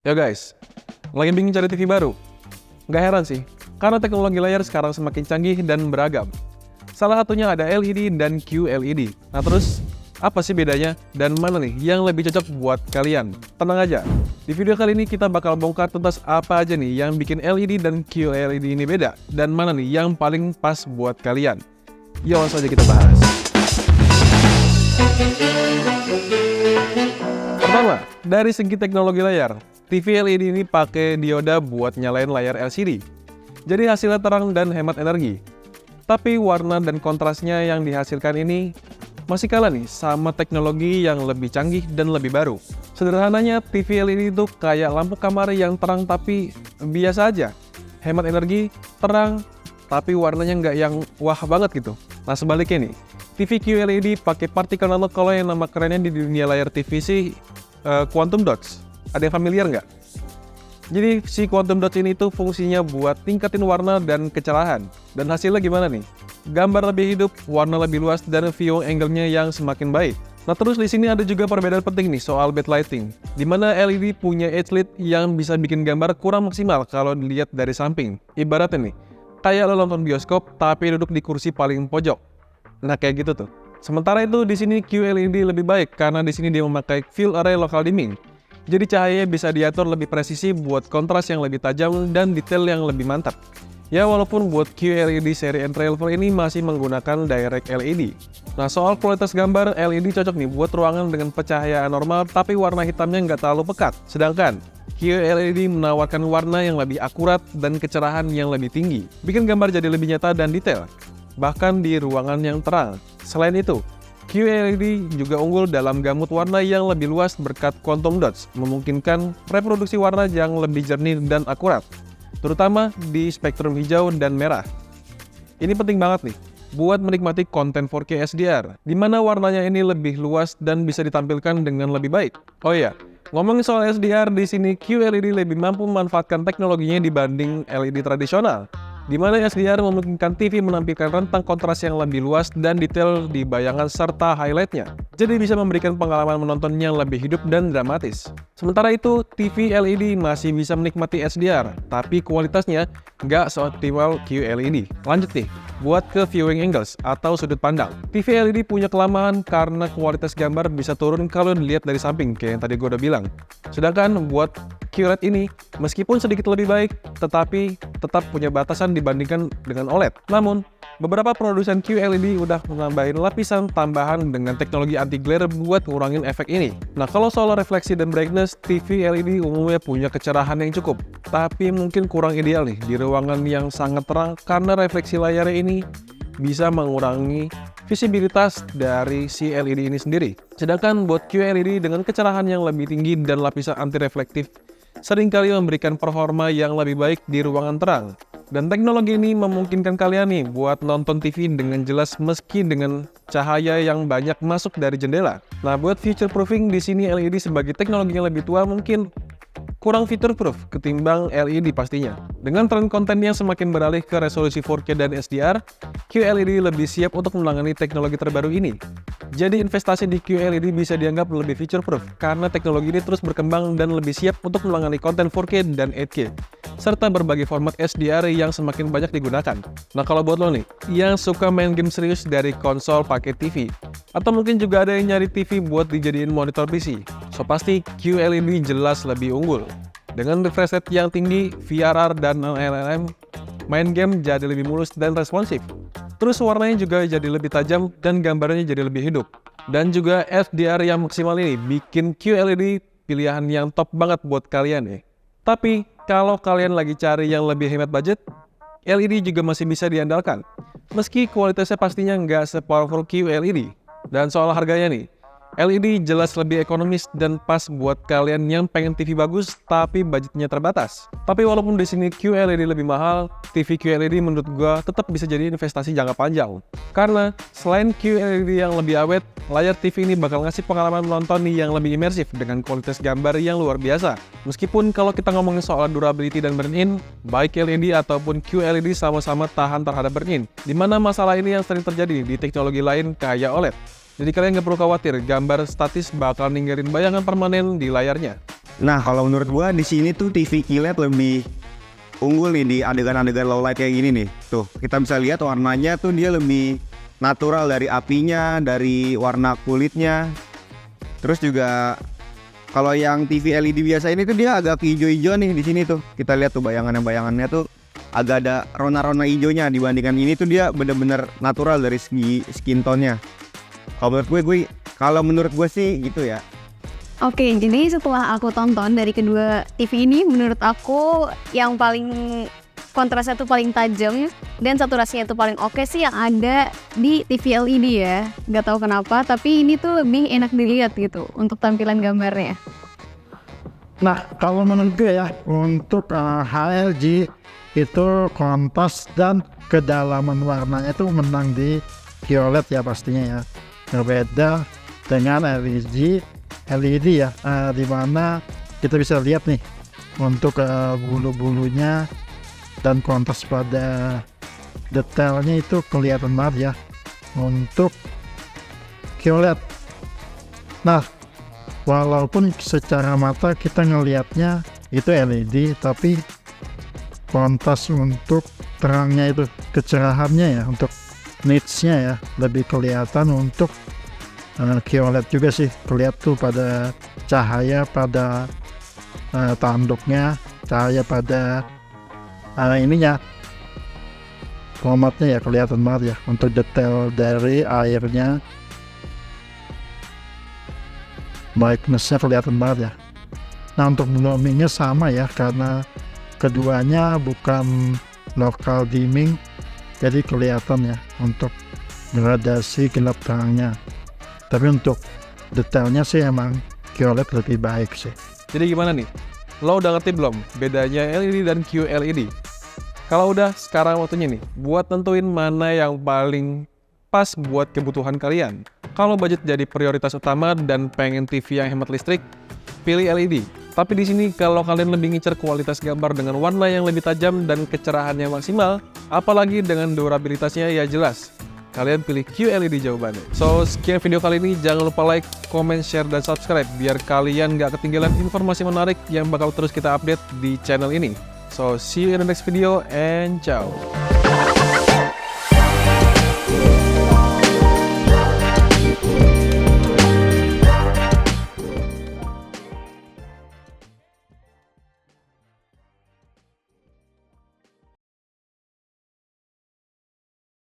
Ya guys, lagi bingung cari TV baru? Nggak heran sih, karena teknologi layar sekarang semakin canggih dan beragam. Salah satunya ada LED dan QLED. Nah terus, apa sih bedanya? Dan mana nih yang lebih cocok buat kalian? Tenang aja, di video kali ini kita bakal bongkar tuntas apa aja nih yang bikin LED dan QLED ini beda, dan mana nih yang paling pas buat kalian. Yuk langsung aja kita bahas. Pertama, dari segi teknologi layar, TV LED ini pakai dioda buat nyalain layar LCD. Jadi hasilnya terang dan hemat energi. Tapi warna dan kontrasnya yang dihasilkan ini masih kalah nih sama teknologi yang lebih canggih dan lebih baru. Sederhananya, TV LED itu kayak lampu kamar yang terang tapi biasa aja. Hemat energi, terang, tapi warnanya nggak yang wah banget gitu. Nah sebaliknya nih, TV QLED pakai partikel nano, kalau yang nama kerennya di dunia layar TV sih quantum dots. Ada yang familiar nggak? Jadi si quantum dots ini tuh fungsinya buat tingkatin warna dan kecerahan. Dan hasilnya gimana nih? Gambar lebih hidup, warna lebih luas, dan viewing angle-nya yang semakin baik. Nah terus di sini ada juga perbedaan penting nih soal backlighting, di mana LED punya edge lit yang bisa bikin gambar kurang maksimal kalau dilihat dari samping. Ibaratnya nih, kayak lo nonton bioskop tapi duduk di kursi paling pojok. Nah kayak gitu tuh. Sementara itu di sini QLED lebih baik karena di sini dia memakai field array local dimming. Jadi cahayanya bisa diatur lebih presisi buat kontras yang lebih tajam dan detail yang lebih mantap. Ya walaupun buat QLED seri entry level ini masih menggunakan direct LED. Nah soal kualitas gambar, LED cocok nih buat ruangan dengan pencahayaan normal tapi warna hitamnya nggak terlalu pekat. Sedangkan QLED menawarkan warna yang lebih akurat dan kecerahan yang lebih tinggi. Bikin gambar jadi lebih nyata dan detail, bahkan di ruangan yang terang. Selain itu, QLED juga unggul dalam gamut warna yang lebih luas berkat quantum dots, memungkinkan reproduksi warna yang lebih jernih dan akurat, terutama di spektrum hijau dan merah. Ini penting banget nih buat menikmati konten 4K SDR, di mana warnanya ini lebih luas dan bisa ditampilkan dengan lebih baik. Oh iya, ngomongin soal SDR, di sini QLED lebih mampu memanfaatkan teknologinya dibanding LED tradisional, di mana SDR memungkinkan TV menampilkan rentang kontras yang lebih luas dan detail di bayangan serta highlightnya. Jadi bisa memberikan pengalaman menonton yang lebih hidup dan dramatis. Sementara itu, TV LED masih bisa menikmati SDR, tapi kualitasnya nggak seoptimal QLED. Lanjut nih, buat ke viewing angles atau sudut pandang. TV LED punya kelemahan karena kualitas gambar bisa turun kalau dilihat dari samping, kayak yang tadi gue udah bilang. Sedangkan buat QLED ini, meskipun sedikit lebih baik, tetapi tetap punya batasan dibandingkan dengan OLED. Namun, beberapa produsen QLED udah menambahin lapisan tambahan dengan teknologi anti-glare buat ngurangin efek ini. Nah, kalau soal refleksi dan brightness, TV LED umumnya punya kecerahan yang cukup, tapi mungkin kurang ideal nih di ruangan yang sangat terang karena refleksi layarnya ini bisa mengurangi visibilitas dari si LED ini sendiri. Sedangkan buat QLED dengan kecerahan yang lebih tinggi dan lapisan anti-reflektif, seringkali memberikan performa yang lebih baik di ruangan terang. Dan teknologi ini memungkinkan kalian nih buat nonton TV dengan jelas meski dengan cahaya yang banyak masuk dari jendela. Nah, buat future proofing di sini LED sebagai teknologi yang lebih tua mungkin kurang future proof ketimbang LED pastinya. Dengan tren konten yang semakin beralih ke resolusi 4K dan SDR, QLED lebih siap untuk menangani teknologi terbaru ini. Jadi investasi di QLED bisa dianggap lebih future proof karena teknologi ini terus berkembang dan lebih siap untuk menangani konten 4K dan 8K, serta berbagai format SDR yang semakin banyak digunakan. Nah kalau buat lo nih, yang suka main game serius dari konsol pakai TV, atau mungkin juga ada yang nyari TV buat dijadiin monitor PC, so pasti QLED jelas lebih unggul. Dengan refresh rate yang tinggi, VRR dan LLM, main game jadi lebih mulus dan responsif. Terus warnanya juga jadi lebih tajam dan gambarnya jadi lebih hidup. Dan juga SDR yang maksimal ini bikin QLED pilihan yang top banget buat kalian ya. Tapi kalau kalian lagi cari yang lebih hemat budget, LED juga masih bisa diandalkan. Meski kualitasnya pastinya nggak se-powerful QLED. Dan soal harganya nih, LED jelas lebih ekonomis dan pas buat kalian yang pengen TV bagus tapi budgetnya terbatas. Tapi walaupun di sini QLED lebih mahal, TV QLED menurut gua tetap bisa jadi investasi jangka panjang. Karena selain QLED yang lebih awet, layar TV ini bakal ngasih pengalaman menonton yang lebih imersif dengan kualitas gambar yang luar biasa. Meskipun kalau kita ngomongin soal durability dan burn-in, baik LED ataupun QLED sama-sama tahan terhadap burn-in, dimana masalah ini yang sering terjadi di teknologi lain kayak OLED. Jadi kalian nggak perlu khawatir, gambar statis bakal ninggalin bayangan permanen di layarnya. Nah, kalau menurut gua di sini tuh TV QLED lebih unggul nih di adegan-adegan low light kayak gini nih. Tuh, kita bisa lihat warnanya tuh dia lebih natural dari apinya, dari warna kulitnya. Terus juga kalau yang TV LED biasa ini tuh dia agak hijau-hijau nih di sini tuh. Kita lihat tuh bayangannya tuh agak ada rona-rona hijaunya, dibandingkan ini tuh dia bener-bener natural dari segi skin tone-nya. Kalau menurut gue sih gitu ya. Oke, jadi setelah aku tonton dari kedua TV ini, menurut aku yang paling kontrasnya tuh paling tajam dan saturasinya tuh paling oke sih yang ada di TV LED ya. Gak tahu kenapa, tapi ini tuh lebih enak dilihat gitu untuk tampilan gambarnya. Nah, kalau menurut gue ya, untuk HLG itu kontras dan kedalaman warnanya itu menang di QLED ya pastinya ya. Berbeda dengan LED ya, di mana kita bisa lihat nih untuk bulu-bulunya dan kontras pada detailnya itu kelihatan banget ya untuk QLED. Nah, walaupun secara mata kita ngelihatnya itu LED, tapi kontras untuk terangnya itu, kecerahannya ya, untuk nitsnya ya lebih kelihatan untuk QLED juga sih. Kelihatan tuh pada cahaya pada tanduknya, cahaya pada ininya, formatnya ya kelihatan banget ya untuk detail dari airnya, brightness-nya kelihatan banget ya. Nah, untuk bloomingnya sama ya, karena keduanya bukan local dimming, jadi kelihatan ya untuk gradasi gelap terangnya. Tapi untuk detailnya sih emang QLED lebih baik sih. Jadi gimana nih? Lo udah ngerti belum bedanya LED dan QLED? Kalau udah, sekarang waktunya nih buat tentuin mana yang paling pas buat kebutuhan kalian. Kalau budget jadi prioritas utama dan pengen TV yang hemat listrik, pilih LED. Tapi di sini kalau kalian lebih ngincer kualitas gambar dengan warna yang lebih tajam dan kecerahannya maksimal, apalagi dengan durabilitasnya ya jelas, kalian pilih QLED jawabannya. So, sekian video kali ini. Jangan lupa like, comment, share, dan subscribe biar kalian gak ketinggalan informasi menarik yang bakal terus kita update di channel ini. So, see you in the next video and ciao.